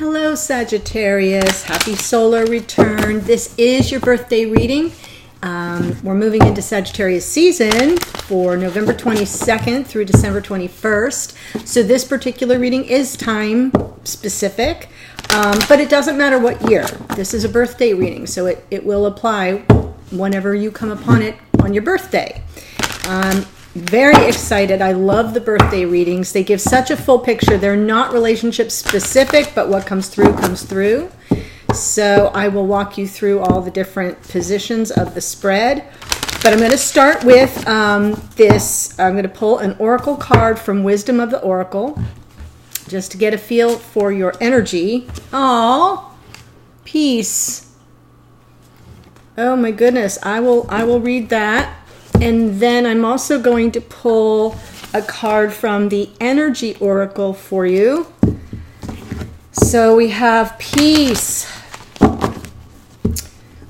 Hello, Sagittarius. Happy Solar Return. This is your birthday reading. We're moving into Sagittarius season for November 22nd through December 21st. So this particular reading is time specific, but it doesn't matter what year. This is a birthday reading, so it will apply whenever you come upon it on your birthday. Very excited. I love the birthday readings. They give such a full picture. They're not relationship specific, but what comes through comes through. So I will walk you through all the different positions of the spread. But I'm going to start with this. I'm going to pull an oracle card from Wisdom of the Oracle, just to get a feel for your energy. Aww, peace. Oh my goodness. I will read that. And then I'm also going to pull a card from the Energy Oracle for you. So we have peace.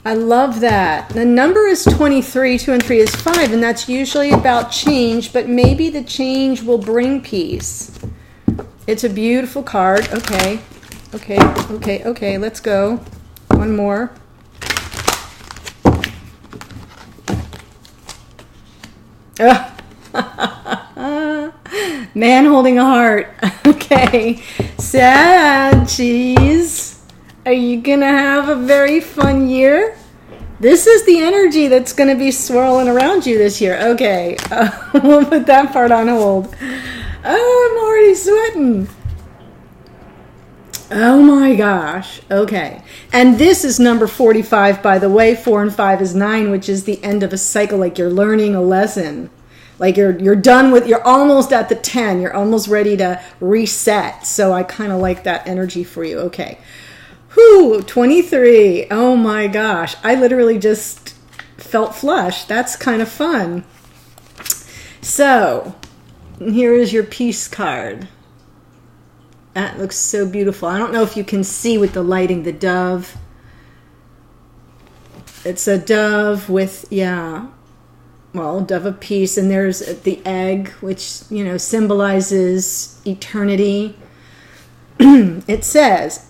I love that. The number is 23, 2 and 3 is 5, and that's usually about change, but maybe the change will bring peace. It's a beautiful card. Okay, let's go. One more. Man holding a heart. Okay. Saggies, are you going to have a very fun year? This is the energy that's going to be swirling around you this year. Okay. We'll put that part on hold. Oh, I'm already sweating. Oh my gosh. Okay. And this is number 45, by the way. 4 and 5 is 9, which is the end of a cycle, like you're learning a lesson. Like you're done with, you're almost at the 10. You're almost ready to reset. So I kind of like that energy for you. Okay. Whew, 23. Oh my gosh. I literally just felt flush. That's kind of fun. So here is your peace card. That looks so beautiful. I don't know if you can see with the lighting, the dove. It's a dove with, dove of peace. And there's the egg, which, symbolizes eternity. It says,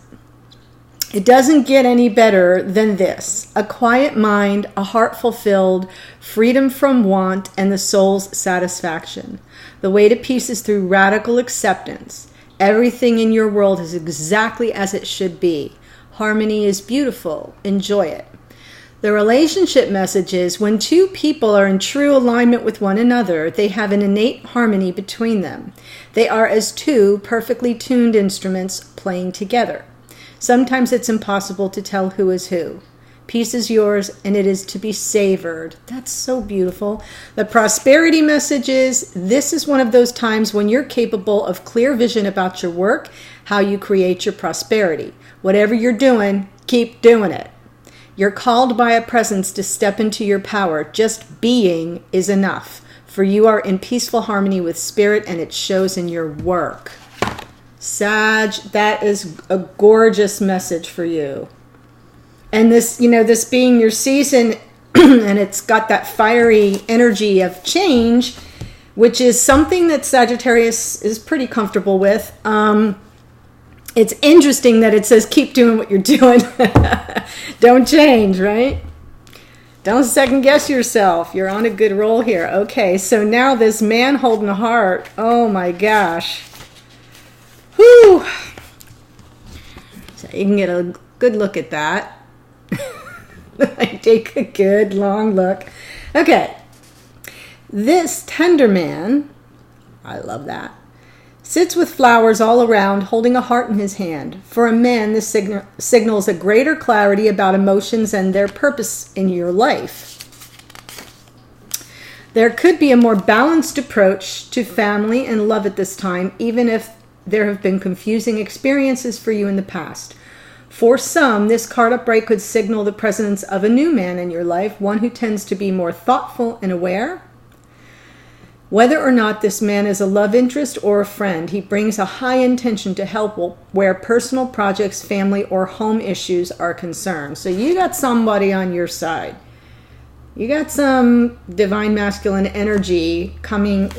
it doesn't get any better than this. A quiet mind, a heart fulfilled, freedom from want, and the soul's satisfaction. The way to peace is through radical acceptance. Everything in your world is exactly as it should be. Harmony is beautiful. Enjoy it. The relationship message is when two people are in true alignment with one another, they have an innate harmony between them. They are as two perfectly tuned instruments playing together. Sometimes it's impossible to tell who is who. Peace is yours, and it is to be savored. That's so beautiful. The prosperity message is, this is one of those times when you're capable of clear vision about your work, how you create your prosperity. Whatever you're doing, keep doing it. You're called by a presence to step into your power. Just being is enough, for you are in peaceful harmony with spirit, and it shows in your work. Sag, that is a gorgeous message for you. And this, this being your season, and it's got that fiery energy of change, which is something that Sagittarius is pretty comfortable with. It's interesting that it says, keep doing what you're doing. Don't change, right? Don't second guess yourself. You're on a good roll here. Okay, so now this man holding a heart. Oh my gosh. Whew. So you can get a good look at that. I take a good long look. Okay. This tender man, I love that, sits with flowers all around, holding a heart in his hand. For a man, this signals a greater clarity about emotions and their purpose in your life. There could be a more balanced approach to family and love at this time, even if there have been confusing experiences for you in the past. For some, this card upright could signal the presence of a new man in your life, one who tends to be more thoughtful and aware. Whether or not this man is a love interest or a friend, he brings a high intention to help where personal projects, family, or home issues are concerned. So you got somebody on your side. You got some divine masculine energy coming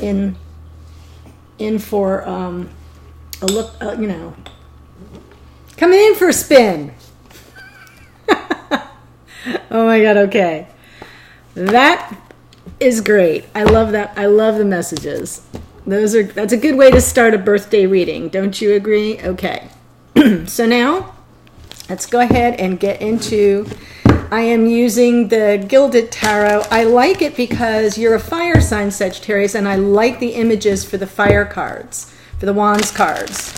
in for a look, Coming in for a spin. Oh my God, okay. That is great. I love that. I love the messages. That's a good way to start a birthday reading. Don't you agree? Okay. So now let's go ahead and get into, I am using the Gilded Tarot. I like it because you're a fire sign, Sagittarius, and I like the images for the fire cards, for the wands cards.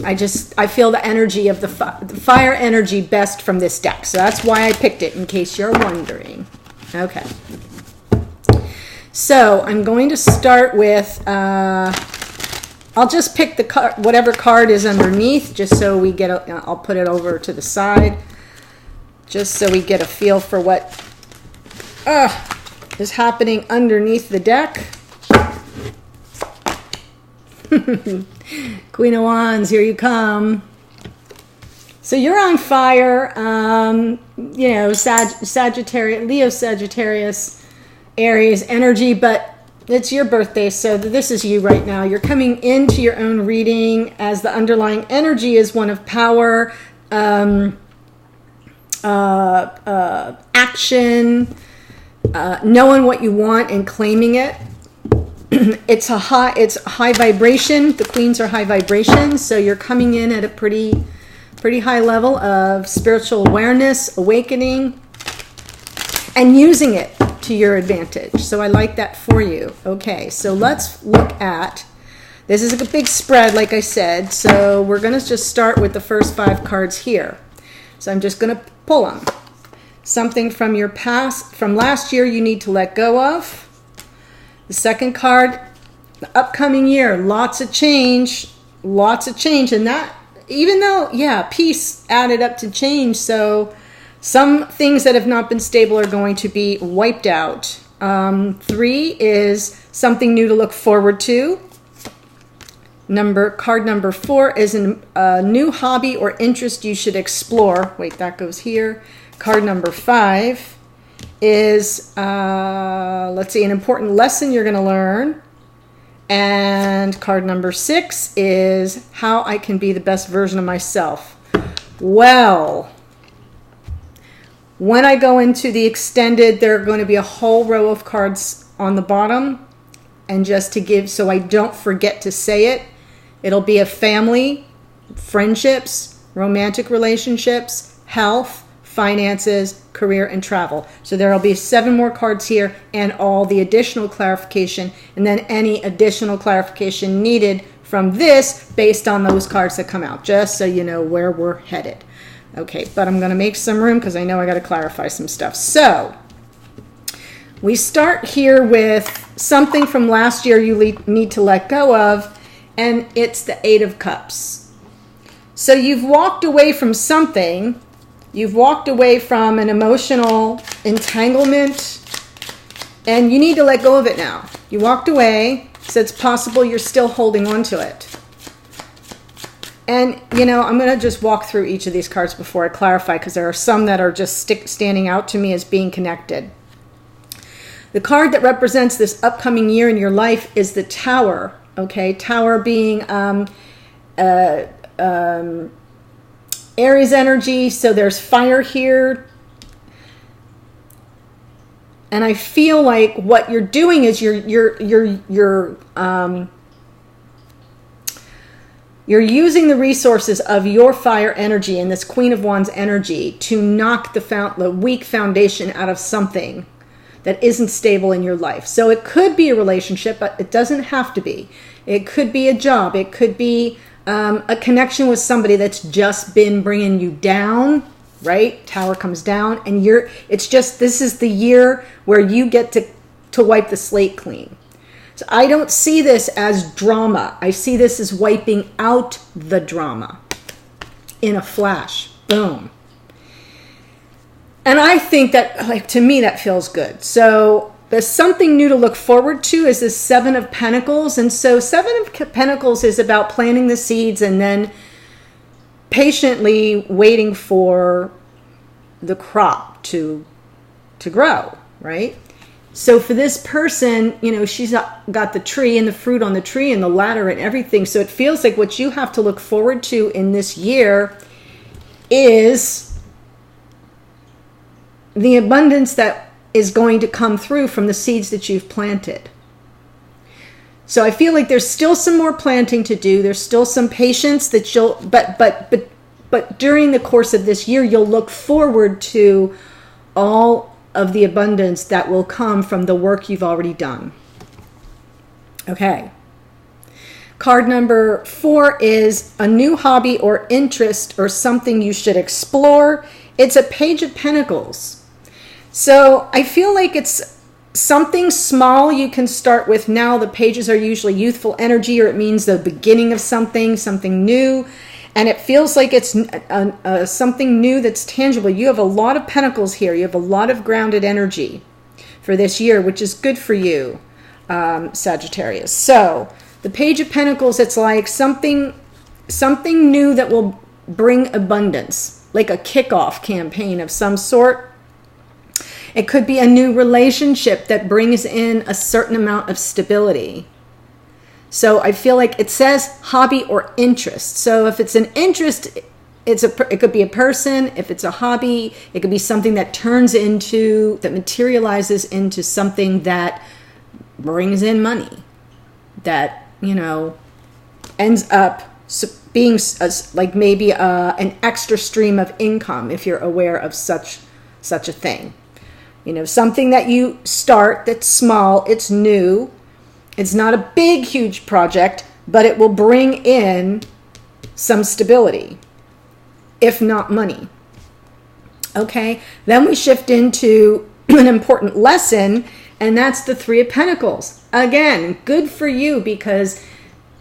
I feel the energy of the fire energy best from this deck. So that's why I picked it, in case you're wondering. Okay. So I'm going to start with, I'll just pick the card, whatever card is underneath, just so we get, I'll put it over to the side, just so we get a feel for what is happening underneath the deck. Queen of Wands, here you come. So you're on fire, you know, Sagittarius, Leo, Sagittarius, Aries energy, but it's your birthday, so this is you right now. You're coming into your own reading as the underlying energy is one of power, action, knowing what you want and claiming it. It's high vibration. The queens are high vibration, so you're coming in at a pretty high level of spiritual awareness, awakening, and using it to your advantage. So I like that for you. Okay, so let's look at, this is a big spread, like I said, so we're going to just start with the first 5 cards here. So I'm just going to pull them. Something from your past, from last year you need to let go of. The second card, the upcoming year, lots of change, and that, even though, yeah, peace added up to change, so some things that have not been stable are going to be wiped out. 3 is something new to look forward to. Card number 4 is a new hobby or interest you should explore. Wait, that goes here. Card number 5 is, let's see, an important lesson you're going to learn. And card number 6 is how I can be the best version of myself. Well, when I go into the extended, there are going to be a whole row of cards on the bottom. And just to give, so I don't forget to say it, it'll be a family, friendships, romantic relationships, health, finances, career, and travel. So there will be 7 more cards here and all the additional clarification, and then any additional clarification needed from this based on those cards that come out, just so you know where we're headed. Okay, but I'm going to make some room because I know I got to clarify some stuff. So we start here with something from last year you need to let go of, and it's the 8 of Cups. So you've walked away from something. You've walked away from an emotional entanglement, and you need to let go of it now. You walked away, so it's possible you're still holding on to it. And, you know, I'm going to just walk through each of these cards before I clarify, because there are some that are just standing out to me as being connected. The card that represents this upcoming year in your life is the Tower, okay? Tower being Aries energy, so there's fire here. And I feel like what you're doing is you're using the resources of your fire energy and this Queen of Wands energy to knock the weak foundation out of something that isn't stable in your life. So it could be a relationship, but it doesn't have to be. It could be a job. It could be a connection with somebody that's just been bringing you down, right? Tower comes down, and it's just, this is the year where you get to wipe the slate clean. So I don't see this as drama. I see this as wiping out the drama in a flash. Boom. And I think that, like, to me, that feels good. So there's something new to look forward to is this 7 of Pentacles. And so 7 of Pentacles is about planting the seeds and then patiently waiting for the crop to grow, right? So for this person, you know, she's got the tree and the fruit on the tree and the ladder and everything. So it feels like what you have to look forward to in this year is the abundance that is going to come through from the seeds that you've planted. So I feel like there's still some more planting to do. There's still some patience that you'll, but during the course of this year, you'll look forward to all of the abundance that will come from the work you've already done. Okay. Card number 4 is a new hobby or interest or something you should explore. It's a Page of Pentacles. So I feel like it's something small you can start with now. The pages are usually youthful energy, or it means the beginning of something new. And it feels like it's something new that's tangible. You have a lot of pentacles here. You have a lot of grounded energy for this year, which is good for you, Sagittarius. So the Page of Pentacles, it's like something new that will bring abundance, like a kickoff campaign of some sort. It could be a new relationship that brings in a certain amount of stability. So I feel like it says hobby or interest. So if it's an interest, it could be a person. If it's a hobby, it could be something that that materializes into something that brings in money, that, you know, ends up being like maybe an extra stream of income if you're aware of such a thing. You know, something that you start that's small, it's new. It's not a big, huge project, but it will bring in some stability, if not money. Okay, then we shift into an important lesson, and that's the Three of Pentacles. Again, good for you, because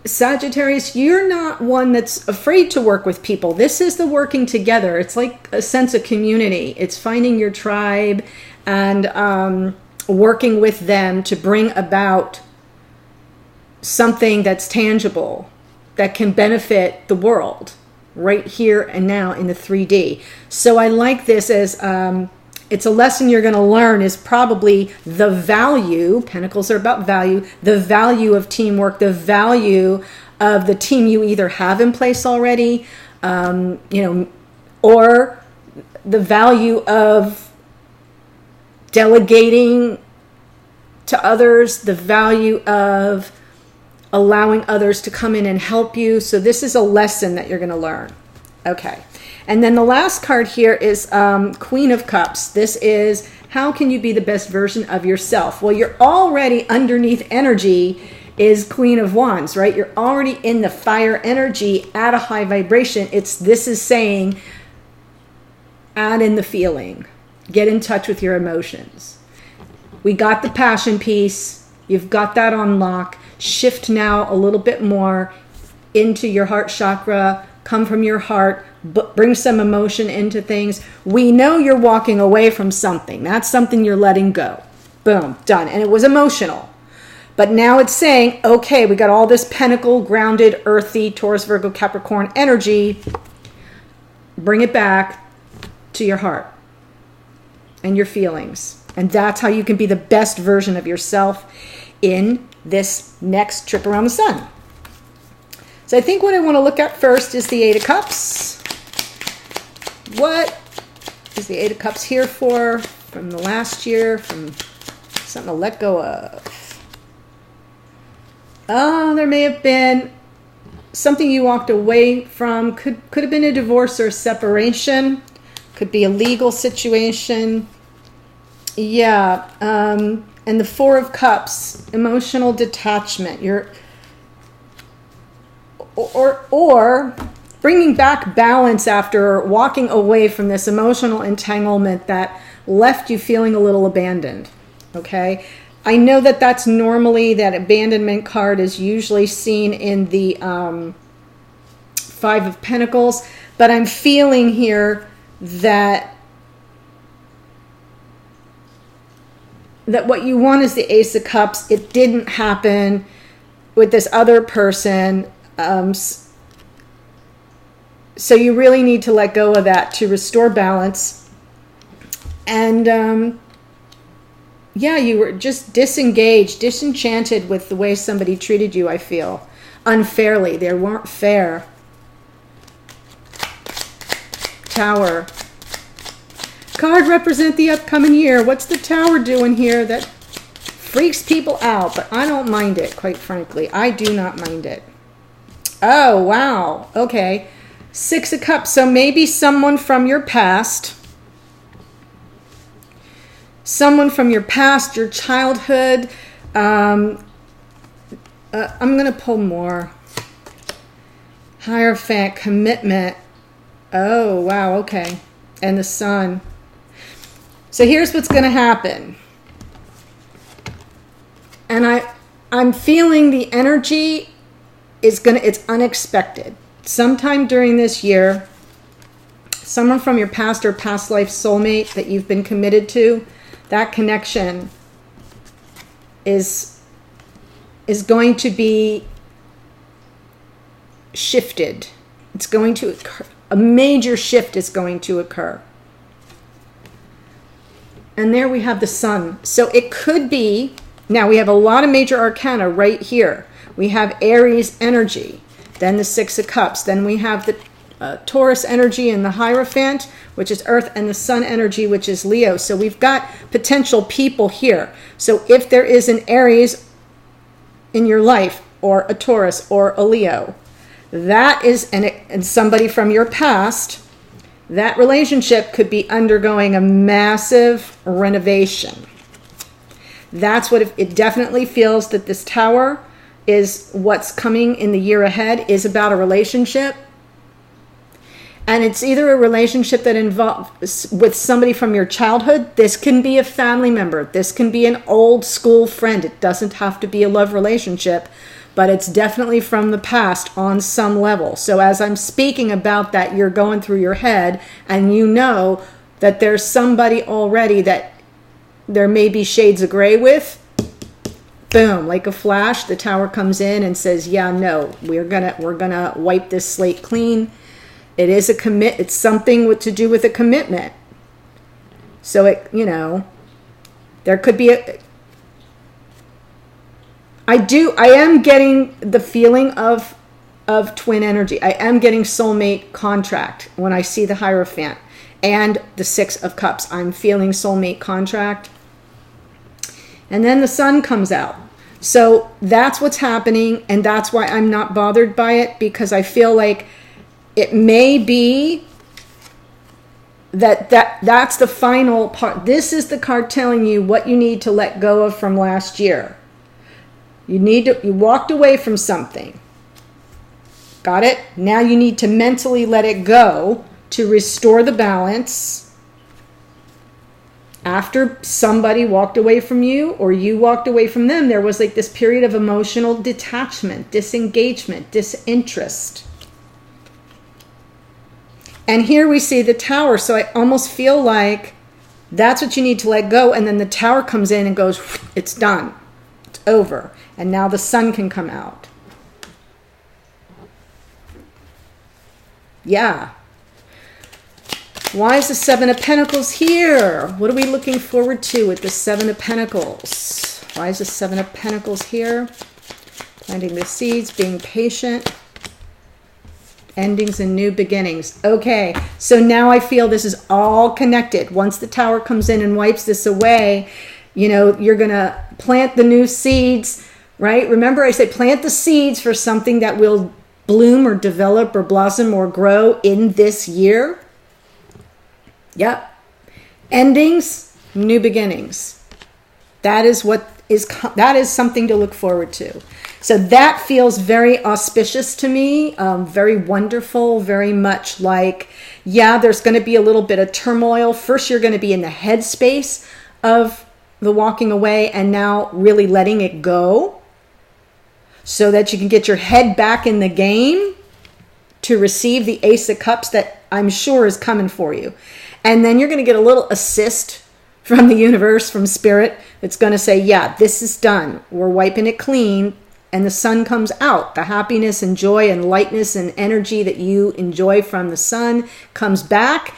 Sagittarius, you're not one that's afraid to work with people. This is the working together. It's like a sense of community. It's finding your tribe and working with them to bring about something that's tangible, that can benefit the world right here and now in the 3D. So I like this as it's a lesson you're going to learn, is probably the value, Pentacles are about value, the value of teamwork, the value of the team you either have in place already, you know, or the value of delegating to others, the value of allowing others to come in and help you. So this is a lesson that you're going to learn. Okay. And then the last card here is Queen of Cups. This is, how can you be the best version of yourself? Well, you're already underneath energy is Queen of Wands, right? You're already in the fire energy at a high vibration. This is saying, add in the feeling. Get in touch with your emotions. We got the passion piece. You've got that on lock. Shift now a little bit more into your heart chakra. Come from your heart. Bring some emotion into things. We know you're walking away from something. That's something you're letting go. Boom, done. And it was emotional. But now it's saying, okay, we got all this pentacle, grounded, earthy, Taurus, Virgo, Capricorn energy. Bring it back to your heart and your feelings. And that's how you can be the best version of yourself in this next trip around the sun. So I think what I want to look at first is the Eight of Cups. What is the Eight of Cups here for from the last year, from something to let go of? Oh, there may have been something you walked away from. Could have been a divorce or a separation. Could be a legal situation. Yeah. And the Four of Cups, emotional detachment. Or bringing back balance after walking away from this emotional entanglement that left you feeling a little abandoned. Okay? I know that that's normally, that abandonment card is usually seen in the Five of Pentacles, but I'm feeling here that what you want is the Ace of Cups. It didn't happen with this other person. So you really need to let go of that to restore balance. And yeah, you were just disengaged, disenchanted with the way somebody treated you, I feel. Unfairly. They weren't fair. Tower. Card represent the upcoming year. What's the Tower doing here that freaks people out? But I don't mind it, quite frankly. I do not mind it. Oh, wow. Okay. 6 of Cups. So maybe someone from your past. Someone from your past, your childhood. I'm going to pull more. Hierophant, commitment. Oh, wow. Okay. And the Sun. So here's what's going to happen. And I'm feeling the energy it's unexpected. Sometime during this year, someone from your past or past life soulmate that you've been committed to, that connection is going to be shifted. It's going to occur. A major shift is going to occur. And there we have the Sun. So it could be, now we have a lot of major arcana right here. We have Aries energy, then the 6 of Cups, then we have the Taurus energy and the Hierophant, which is Earth, and the Sun energy, which is Leo. So we've got potential people here. So if there is an Aries in your life, or a Taurus, or a Leo, that is, and somebody from your past, that relationship could be undergoing a massive renovation. That's what it definitely feels that this Tower is what's coming in the year ahead is about a relationship. And it's either a relationship that involves with somebody from your childhood. This can be a family member. This can be an old school friend. It doesn't have to be a love relationship, but it's definitely from the past on some level. So as I'm speaking about that, you're going through your head and you know that there's somebody already that there may be shades of gray with. Boom, like a flash, the Tower comes in and says, yeah, no, we're gonna wipe this slate clean. It is it's something to do with a commitment. So there could be I am getting the feeling of twin energy. I am getting soulmate contract when I see the Hierophant and the 6 of Cups. I'm feeling soulmate contract. And then the Sun comes out. So that's what's happening, and that's why I'm not bothered by it, because I feel like it may be that's the final part. This is the card telling you what you need to let go of from last year. You walked away from something. Got it? Now you need to mentally let it go to restore the balance. After somebody walked away from you or you walked away from them, there was like this period of emotional detachment, disengagement, disinterest. And here we see the Tower. So I almost feel like that's what you need to let go. And then the Tower comes in and goes, it's done. It's over. And now the Sun can come out. Yeah. Why is the 7 of Pentacles here? What are we looking forward to with the 7 of Pentacles? Why is the 7 of Pentacles here? Planting the seeds, being patient. Endings and new beginnings. Okay, so now I feel this is all connected. Once the Tower comes in and wipes this away, you're going to plant the new seeds, right? Remember I say plant the seeds for something that will bloom or develop or blossom or grow in this year. Yep. Endings, new beginnings. That is something to look forward to. So that feels very auspicious to me, very wonderful, very much like, yeah, there's going to be a little bit of turmoil. First, you're going to be in the headspace of the walking away and now really letting it go so that you can get your head back in the game to receive the Ace of Cups that I'm sure is coming for you. And then you're going to get a little assist from the universe, from Spirit. It's going to say, yeah, this is done. We're wiping it clean. And the Sun comes out. The happiness and joy and lightness and energy that you enjoy from the Sun comes back.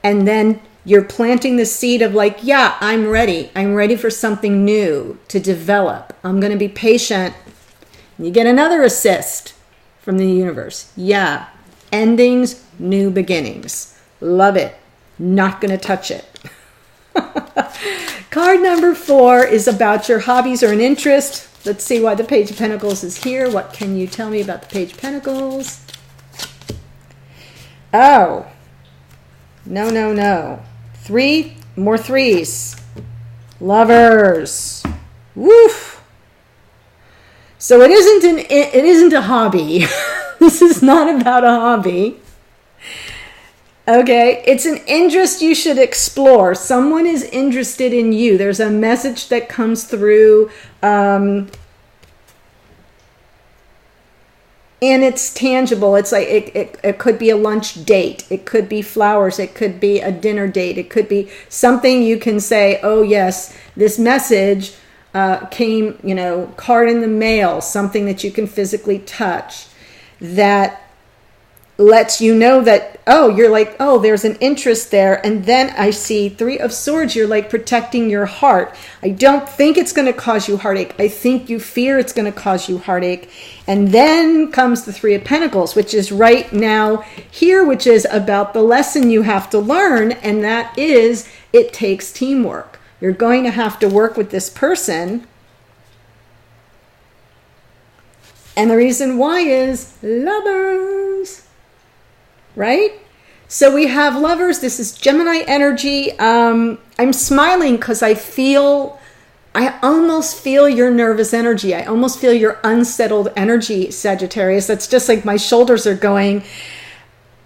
And then You're planting the seed of like, yeah, I'm ready. I'm ready for something new to develop. I'm going to be patient. You get another assist from the universe. Yeah. Endings, new beginnings. Love it. Not going to touch it. Card number 4 is about your hobbies or an interest. Let's see why the Page of Pentacles is here. What can you tell me about the Page of Pentacles? Oh. No. 3 more 3s. Lovers. Woof. So it isn't a hobby. This is not about a hobby. Okay, it's an interest you should explore. Someone is interested in you. There's a message that comes through, and it's tangible. It's like it could be a lunch date. It could be flowers. It could be a dinner date. It could be something you can say, oh yes, this message came, card in the mail, something that you can physically touch that lets you know that, you're like, there's an interest there. And then I see 3 of Swords. You're like protecting your heart. I don't think it's going to cause you heartache. I think you fear it's going to cause you heartache. And then comes the 3 of Pentacles, which is right now here, which is about the lesson you have to learn. And that is, it takes teamwork. You're going to have to work with this person. And the reason why is lovers. Right? So we have lovers. This is Gemini energy. I'm smiling because I almost feel your nervous energy. I almost feel your unsettled energy, Sagittarius. That's just like my shoulders are going.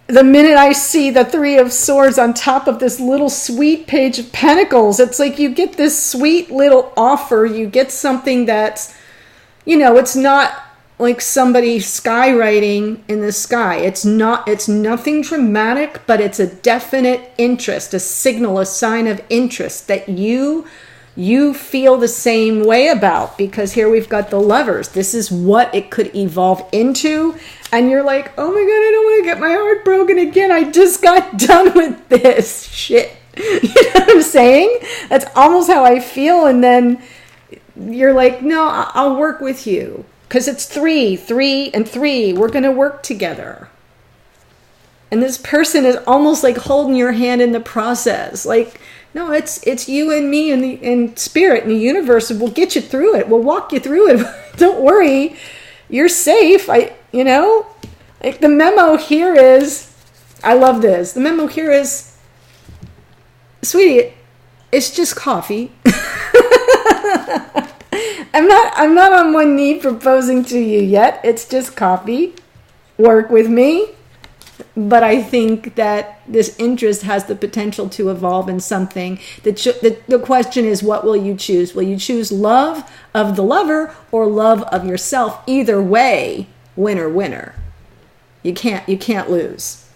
The minute I see the 3 of Swords on top of this little sweet Page of Pentacles, it's like you get this sweet little offer. You get something that's, it's not like somebody skywriting in the sky. It's nothing dramatic, but it's a definite interest, a signal, a sign of interest that you feel the same way about, because here we've got the Lovers. This is what it could evolve into. And you're like, oh my God, I don't want to get my heart broken again. I just got done with this shit. You know what I'm saying? That's almost how I feel. And then you're like, no, I'll work with you. Because it's 3 and 3. We're going to work together. And this person is almost like holding your hand in the process. Like, no, it's you and me and spirit and the universe. We'll get you through it. We'll walk you through it. Don't worry. You're safe. Like the memo here is, I love this. The memo here is, sweetie, it's just coffee. I'm not on one knee proposing to you yet. It's just coffee. Work with me. But I think that this interest has the potential to evolve in something. The question is, what will you choose? Will you choose love of the lover or love of yourself? Either way, winner, winner. You can't lose.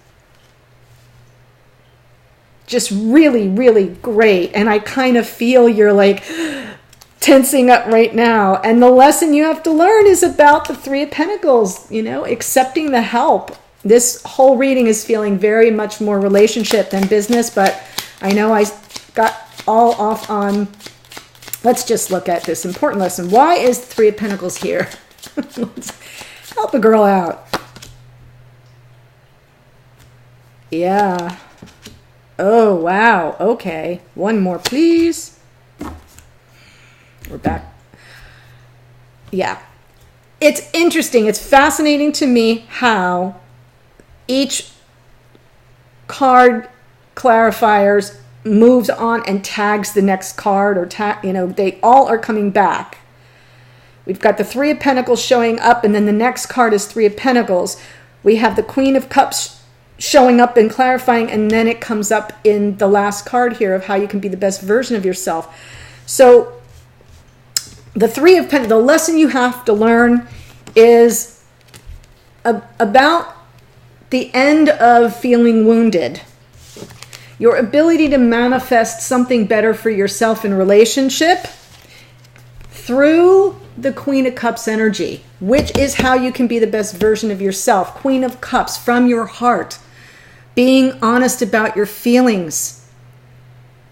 Just really, really great. And I kind of feel you're like tensing up right now. And the lesson you have to learn is about the 3 of Pentacles, accepting the help. This whole reading is feeling very much more relationship than business, but I know I got all off on, let's just look at this important lesson. Why is the 3 of Pentacles here? Let's help a girl out. Yeah. Oh, wow. Okay. One more, please. We're back. Yeah. It's interesting. It's fascinating to me how each card clarifiers moves on and tags the next card, or they all are coming back. We've got the 3 of Pentacles showing up, and then the next card is 3 of Pentacles. We have the Queen of Cups showing up and clarifying, and then it comes up in the last card here of how you can be the best version of yourself. So the 3 of Pentacles, the lesson you have to learn is about the end of feeling wounded. Your ability to manifest something better for yourself in relationship through the Queen of Cups energy, which is how you can be the best version of yourself. Queen of Cups, from your heart, being honest about your feelings,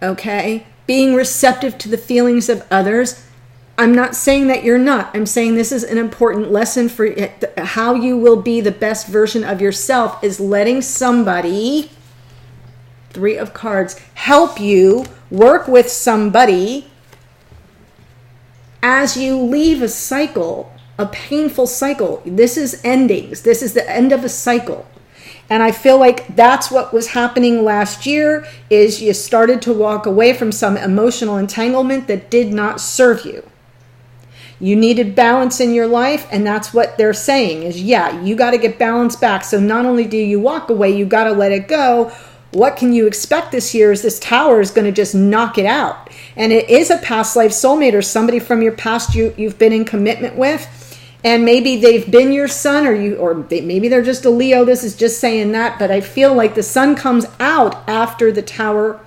Okay? Being receptive to the feelings of others. I'm not saying that you're not. I'm saying this is an important lesson for how you will be the best version of yourself, is letting somebody, 3 of cards, help you work with somebody as you leave a cycle, a painful cycle. This is endings. This is the end of a cycle. And I feel like that's what was happening last year, is you started to walk away from some emotional entanglement that did not serve you. You needed balance in your life, and that's what they're saying is, yeah, you got to get balance back. So not only do you walk away, you got to let it go. What can you expect this year is this Tower is going to just knock it out. And it is a past life soulmate or somebody from your past you've been in commitment with. And maybe they've been your son, maybe they're just a Leo. This is just saying that. But I feel like the sun comes out after the Tower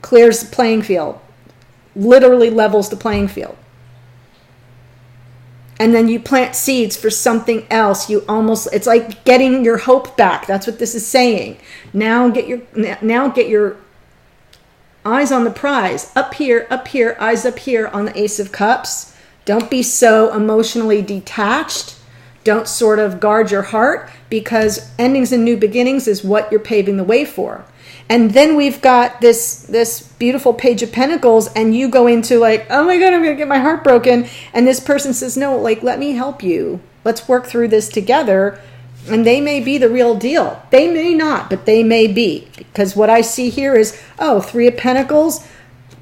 clears the playing field, literally levels the playing field. And then you plant seeds for something else. It's like getting your hope back. That's what this is saying. Now get your eyes on the prize. Up here, eyes up here on the Ace of Cups. Don't be so emotionally detached. Don't sort of guard your heart, because endings and new beginnings is what you're paving the way for. And then we've got this beautiful Page of Pentacles, and you go into like, oh my God, I'm going to get my heart broken. And this person says, no, like, let me help you. Let's work through this together. And they may be the real deal. They may not, but they may be. Because what I see here is, 3 of Pentacles.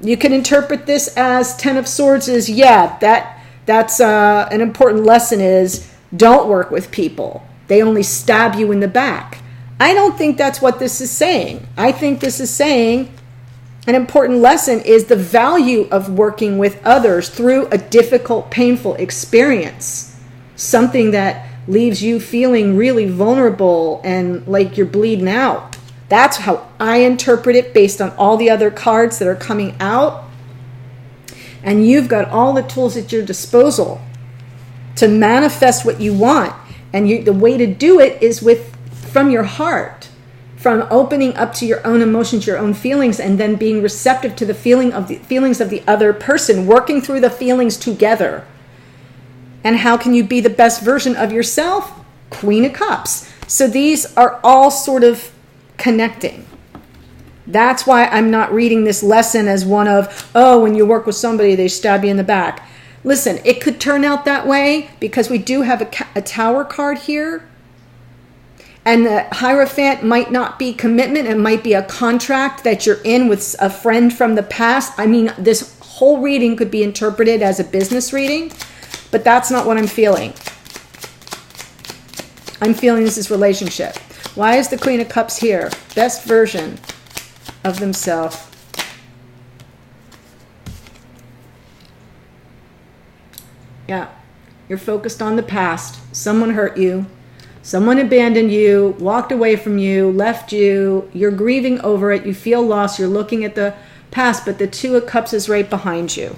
You can interpret this as 10 of Swords is, that's an important lesson is, don't work with people. They only stab you in the back. I don't think that's what this is saying. I think this is saying an important lesson is the value of working with others through a difficult, painful experience. Something that leaves you feeling really vulnerable and like you're bleeding out. That's how I interpret it based on all the other cards that are coming out. And you've got all the tools at your disposal to manifest what you want. And the way to do it is from your heart, from opening up to your own emotions, your own feelings, and then being receptive to the feelings of the other person, working through the feelings together. And how can you be the best version of yourself? Queen of Cups. So these are all sort of connecting. That's why I'm not reading this lesson as one of, when you work with somebody, they stab you in the back. Listen, it could turn out that way because we do have a Tower card here. And the Hierophant might not be commitment. It might be a contract that you're in with a friend from the past. I mean, this whole reading could be interpreted as a business reading, but that's not what I'm feeling. I'm feeling this is relationship. Why is the Queen of Cups here? Best version of themselves. Yeah, you're focused on the past. Someone hurt you. Someone abandoned you, walked away from you, left you. You're grieving over it. You feel lost. You're looking at the past, but the 2 of Cups is right behind you.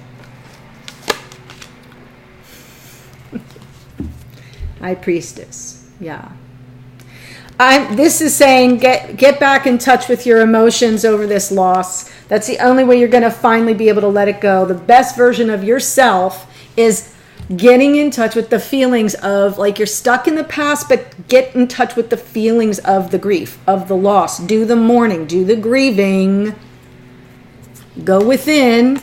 High Priestess. Yeah. This is saying get back in touch with your emotions over this loss. That's the only way you're going to finally be able to let it go. The best version of yourself is getting in touch with the feelings of, like, you're stuck in the past, but get in touch with the feelings of the grief, of the loss. Do the mourning, do the grieving. Go within.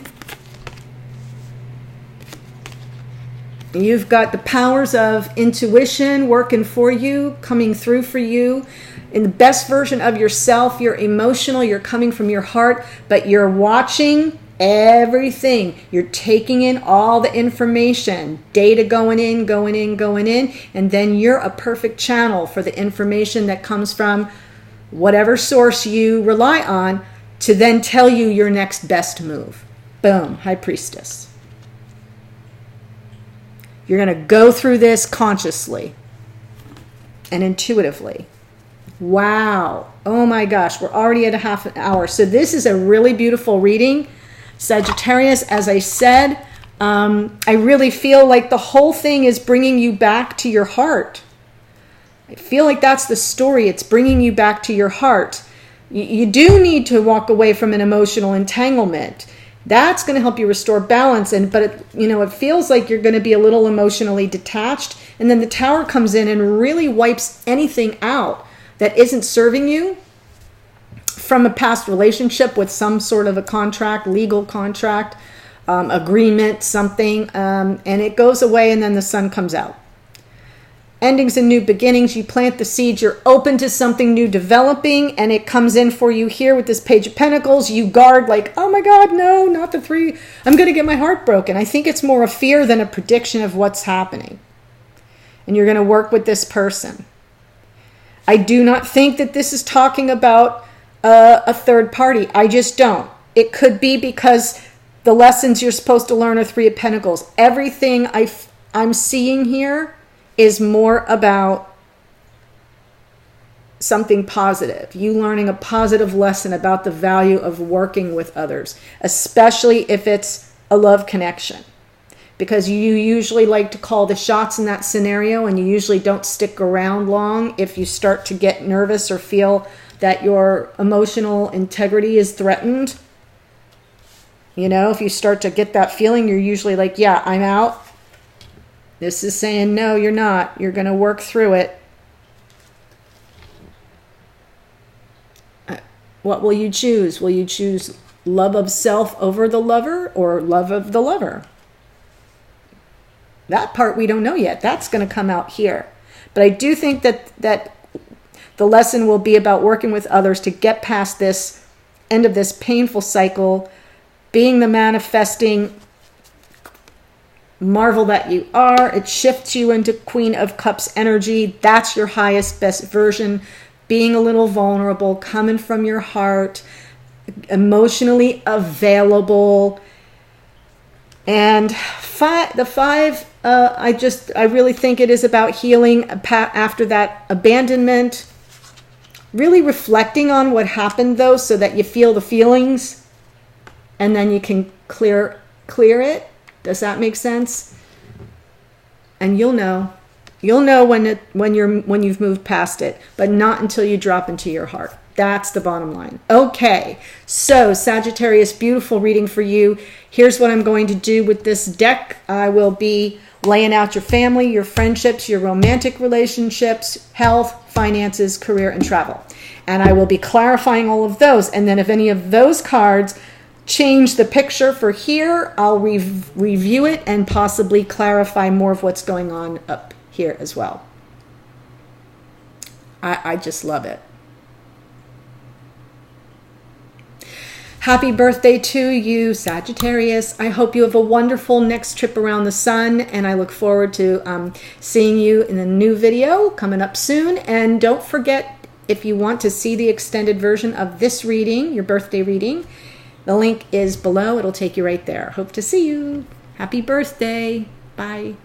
You've got the powers of intuition working for you, coming through for you. In the best version of yourself, you're emotional, you're coming from your heart, but you're watching everything. You're taking in all the information, data going in, and then you're a perfect channel for the information that comes from whatever source you rely on to then tell you your next best move. Boom, High Priestess. You're going to go through this consciously and intuitively. Wow. Oh my gosh, we're already at a half an hour. So this is a really beautiful reading. Sagittarius, as I said, I really feel like the whole thing is bringing you back to your heart. I feel like that's the story. It's bringing you back to your heart. You do need to walk away from an emotional entanglement. That's going to help you restore balance. But it feels like you're going to be a little emotionally detached. And then the Tower comes in and really wipes anything out that isn't serving you from a past relationship with some sort of a contract, legal contract, agreement, something. And it goes away, and then the Sun comes out. Endings and new beginnings. You plant the seed. You're open to something new developing, and it comes in for you here with this Page of Pentacles. You guard like, oh my God, no, not the 3. I'm going to get my heart broken. I think it's more a fear than a prediction of what's happening. And you're going to work with this person. I do not think that this is talking about a third party. I just don't. It could be because the lessons you're supposed to learn are 3 of Pentacles. Everything I'm seeing here is more about something positive. You learning a positive lesson about the value of working with others, especially if it's a love connection. Because you usually like to call the shots in that scenario, and you usually don't stick around long if you start to get nervous or feel that your emotional integrity is threatened. If you start to get that feeling, you're usually like, yeah, I'm out. This is saying, no, you're not. You're going to work through it. What will you choose? Will you choose love of self over the lover, or love of the lover? That part we don't know yet. That's going to come out here. But I do think that the lesson will be about working with others to get past this end of this painful cycle, being the manifesting marvel that you are. It shifts you into Queen of Cups energy. That's your highest, best version. Being a little vulnerable, coming from your heart, emotionally available. And the 5, I really think it is about healing after that abandonment. Really reflecting on what happened, though, so that you feel the feelings, and then you can clear it. Does that make sense? And you'll know when you've moved past it, but not until you drop into your heart. That's the bottom line. Okay, so Sagittarius, beautiful reading for you. Here's what I'm going to do with this deck. I will be laying out your family, your friendships, your romantic relationships, health, finances, career, and travel. And I will be clarifying all of those. And then if any of those cards change the picture for here, I'll review it and possibly clarify more of what's going on up here as well. I just love it. Happy birthday to you, Sagittarius. I hope you have a wonderful next trip around the sun, and I look forward to seeing you in a new video coming up soon. And don't forget, if you want to see the extended version of this reading, your birthday reading, the link is below. It'll take you right there. Hope to see you. Happy birthday. Bye.